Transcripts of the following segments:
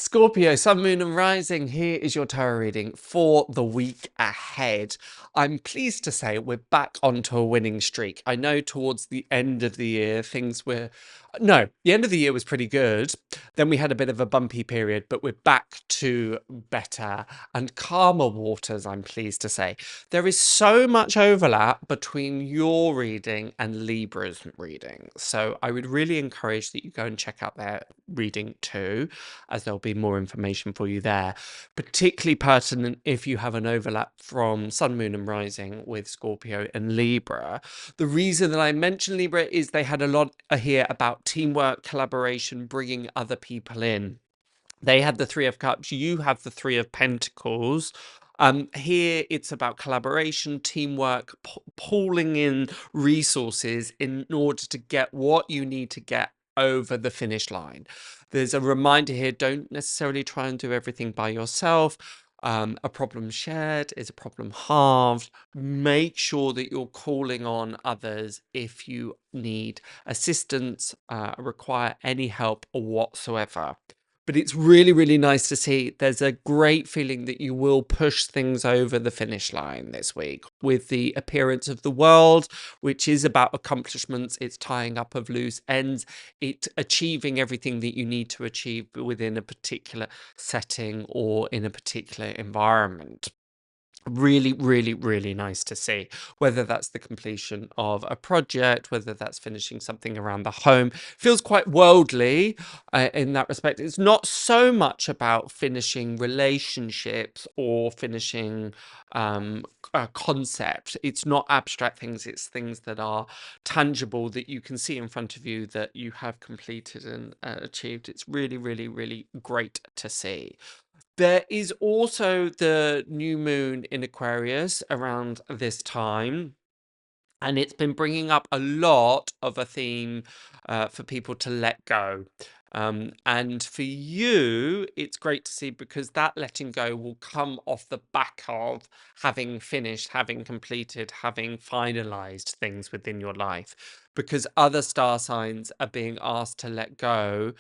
Scorpio, Sun, Moon and Rising, here is your tarot reading for the week ahead. I'm pleased to say we're back onto a winning streak. I know towards the end of the year, things were... No, the end of the year was pretty good. Then we had a bit of a bumpy period, but we're back to better and calmer waters, I'm pleased to say. There is so much overlap between your reading and Libra's reading. So I would really encourage that you go and check out their reading too, as there'll be more information for you there. Particularly pertinent if you have an overlap from Sun, Moon and Rising with Scorpio and Libra. The reason that I mention Libra is they had a lot here about teamwork, collaboration, bringing other people in. They had the Three of Cups, you have the Three of Pentacles. Here it's about collaboration, teamwork, pooling in resources in order to get what you need to get over the finish line. There's a reminder here, don't necessarily try and do everything by yourself. A problem shared is a problem halved. Make sure that you're calling on others if you need assistance, require any help whatsoever. But it's really, really nice to see. There's a great feeling that you will push things over the finish line this week with the appearance of the world, which is about accomplishments. It's tying up of loose ends. It's achieving everything that you need to achieve within a particular setting or in a particular environment. Really, really, really nice to see, whether that's the completion of a project, whether that's finishing something around the home. Feels quite worldly in that respect. It's not so much about finishing relationships or finishing a concept. It's not abstract things. It's things that are tangible that you can see in front of you that you have completed and achieved. It's really, really, really great to see. There is also the new moon in Aquarius around this time, and it's been bringing up a lot of a theme for people to let go. And for you, it's great to see because that letting go will come off the back of having finished, having completed, having finalized things within your life, because other star signs are being asked to let go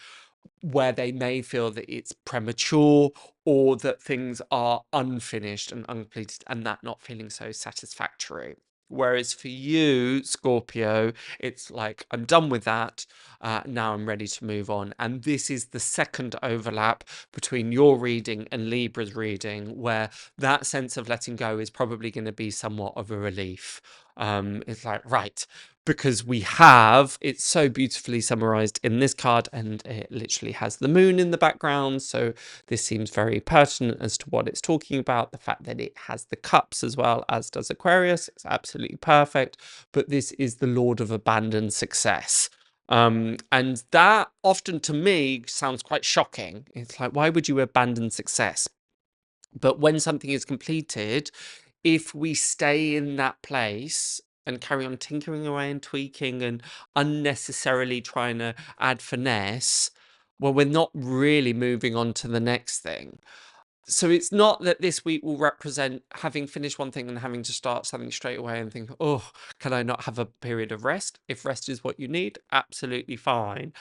where they may feel that it's premature or that things are unfinished and uncompleted and that not feeling so satisfactory. Whereas for you, Scorpio, it's like, I'm done with that. Now I'm ready to move on. And this is the second overlap between your reading and Libra's reading, where that sense of letting go is probably going to be somewhat of a relief. It's like, right, because we have, it's so beautifully summarized in this card, and it literally has the moon in the background, so this seems very pertinent as to what it's talking about. The fact that it has the cups as well, as does Aquarius, it's absolutely perfect. But this is the Lord of Abandoned Success. And that often to me sounds quite shocking. It's like, why would you abandon success? But when something is completed, if we stay in that place and carry on tinkering away and tweaking and unnecessarily trying to add finesse, well, we're not really moving on to the next thing. So it's not that this week will represent having finished one thing and having to start something straight away and think, oh, can I not have a period of rest? If rest is what you need, absolutely fine.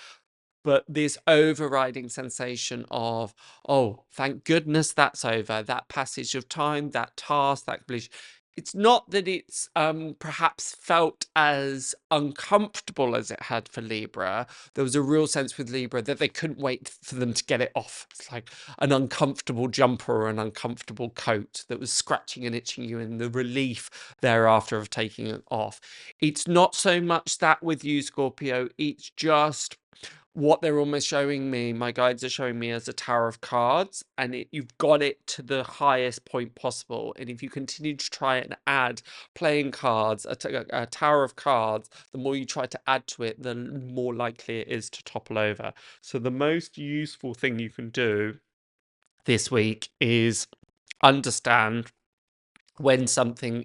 But this overriding sensation of, oh, thank goodness that's over, that passage of time, that task, that completion. It's not that it's perhaps felt as uncomfortable as it had for Libra. There was a real sense with Libra that they couldn't wait for them to get it off. It's like an uncomfortable jumper or an uncomfortable coat that was scratching and itching you, and the relief thereafter of taking it off. It's not so much that with you, Scorpio. It's just what they're almost showing me, my guides are showing me, as a tower of cards, and you've got it to the highest point possible. And if you continue to try and add playing cards, a tower of cards, the more you try to add to it, the more likely it is to topple over. So the most useful thing you can do this week is understand when something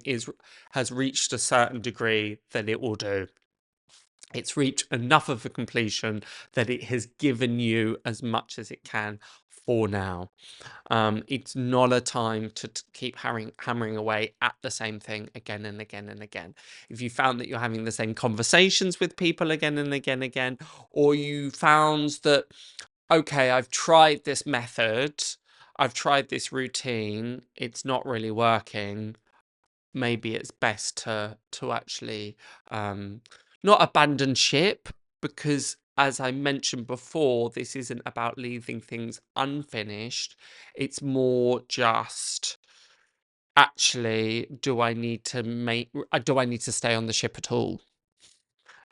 has reached a certain degree that it will do. It's reached enough of a completion that it has given you as much as it can for now. It's not a time to keep hammering away at the same thing again and again and again. If you found that you're having the same conversations with people again and again, or you found that okay, I've tried this method, I've tried this routine, it's not really working. Maybe it's best to actually um, not abandon ship, because as I mentioned before, this isn't about leaving things unfinished. It's more just actually, do I need to stay on the ship at all?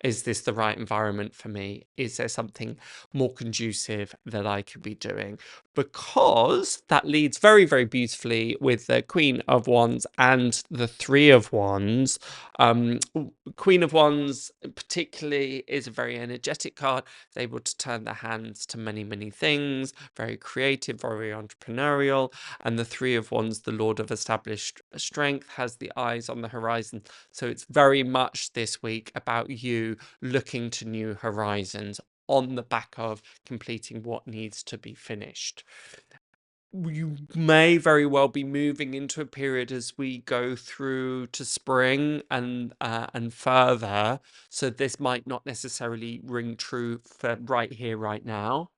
Is this the right environment for me? Is there something more conducive that I could be doing? Because that leads very, very beautifully with the Queen of Wands and the Three of Wands. Queen of Wands, particularly, is a very energetic card. It's able to turn their hands to many, many things, very creative, very entrepreneurial. And the Three of Wands, the Lord of established strength, has the eyes on the horizon. So it's very much this week about you looking to new horizons on the back of completing what needs to be finished. You may very well be moving into a period as we go through to spring and further. So this might not necessarily ring true for right here, right now.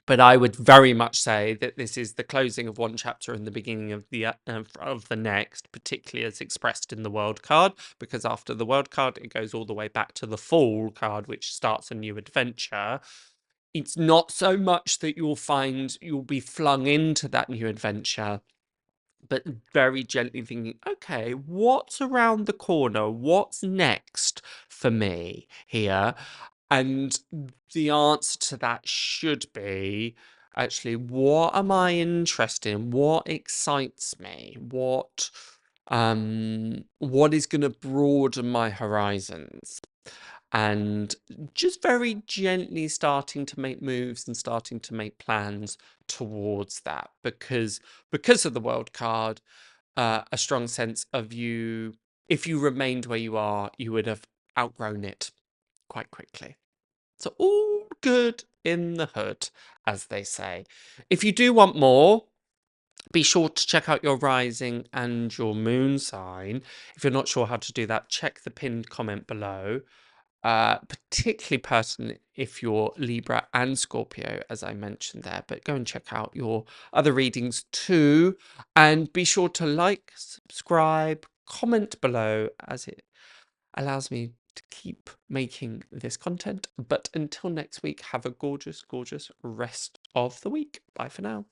But I would very much say that this is the closing of one chapter and the beginning of the next, particularly as expressed in the World card, because after the World card, it goes all the way back to the Fool card, which starts a new adventure. It's not so much that you'll find you'll be flung into that new adventure, but very gently thinking, okay, what's around the corner? What's next for me here? And the answer to that should be actually, what am I interested in? What excites me? What is going to broaden my horizons? And just very gently starting to make moves and starting to make plans towards that, because of the World card, a strong sense of you, if you remained where you are, you would have outgrown it quite quickly. So all good in the hood, as they say. If you do want more, be sure to check out your rising and your moon sign. If you're not sure how to do that, check the pinned comment below. Particularly pertinent if you're Libra and Scorpio, as I mentioned there. But go and check out your other readings too. And be sure to like, subscribe, comment below, as it allows me to keep making this content. But until next week, have a gorgeous, gorgeous rest of the week. Bye for now.